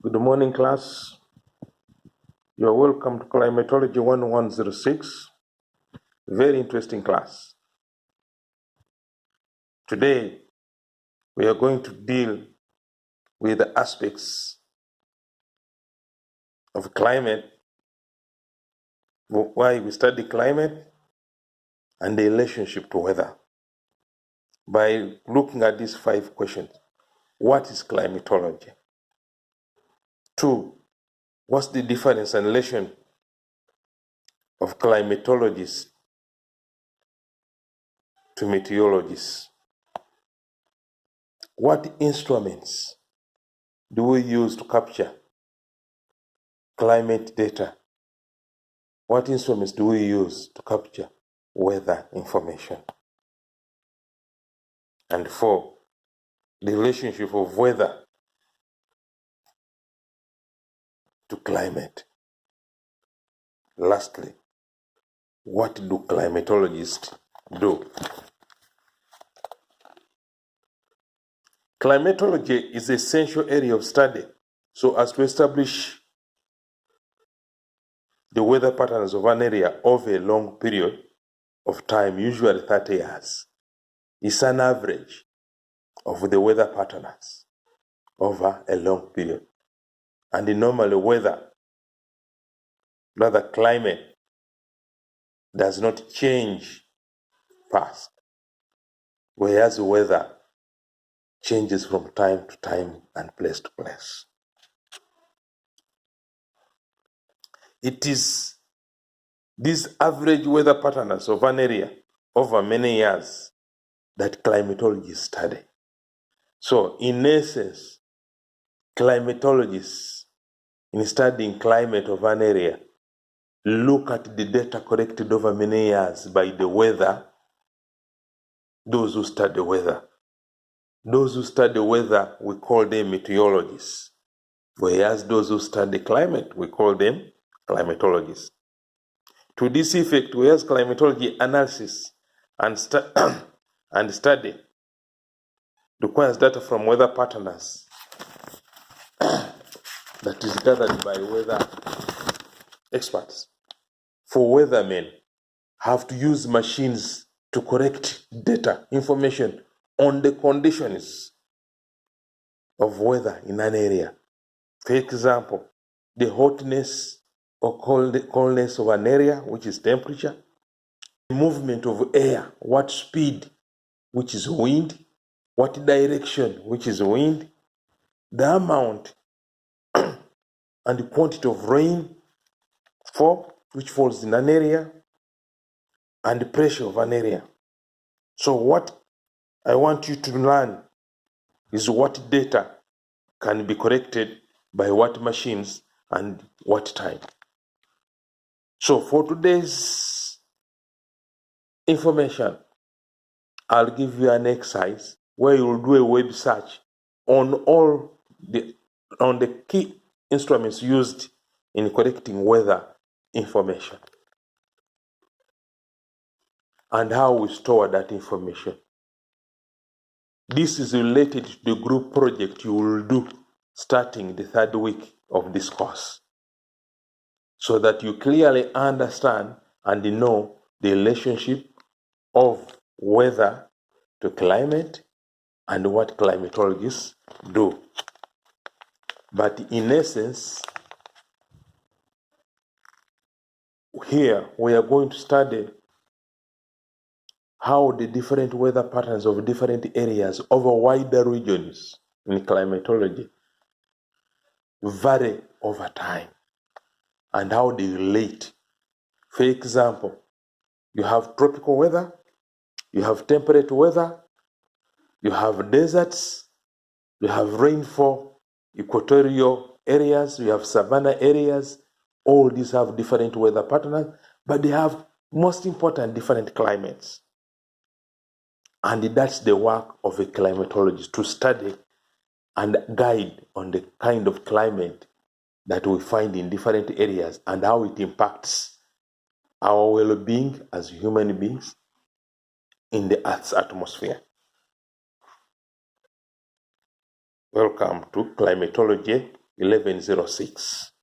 Good morning, class. You are welcome to Climatology 1106. Very interesting class. Today, we are going to deal with the aspects of climate, why we study climate, and the relationship to weather. By looking at these 5 questions. What is climatology? 2, what's the difference and relation of climatologists to meteorologists? What instruments do we use to capture climate data? What instruments do we use to capture weather information? And 4, the relationship of weather to climate. Lastly, what do climatologists do? Climatology is an essential area of study so as to establish the weather patterns of an area over a long period of time, usually 30 years. It's an average of the weather patterns over a long period. And normally climate does not change fast, whereas weather changes from time to time and place to place. It is these average weather patterns of an area over many years that climatologists study. So, in essence, climatologists, in studying climate of an area, look at the data collected over many years by the weather, those who study weather. Those who study weather, we call them meteorologists, whereas those who study climate, we call them climatologists. To this effect, whereas climatology analysis and study requires data from weather patterns that is gathered by weather experts. For weathermen, have to use machines to collect data, information on the conditions of weather in an area. For example, the hotness or coldness of an area, which is temperature, the movement of air, what speed, which is wind, what direction, which is wind, the amount and the quantity of rain which falls in an area, and the pressure of an area. So what I want you to learn is what data can be collected by what machines and what time. So for today's information, I'll give you an exercise where you'll do a web search on the key instruments used in collecting weather information and how we store that information. This is related to the group project you will do starting the 3rd week of this course, so that you clearly understand and know the relationship of weather to climate and what climatologists do. But in essence, here we are going to study how the different weather patterns of different areas over wider regions in climatology vary over time and how they relate. For example, you have tropical weather, you have temperate weather, you have deserts, you have rainfall, equatorial areas, you have savanna areas. All these have different weather patterns, but they have, most important, different climates. And that's the work of a climatologist, to study and guide on the kind of climate that we find in different areas and how it impacts our well-being as human beings in the Earth's atmosphere. Welcome to Climatology 1106.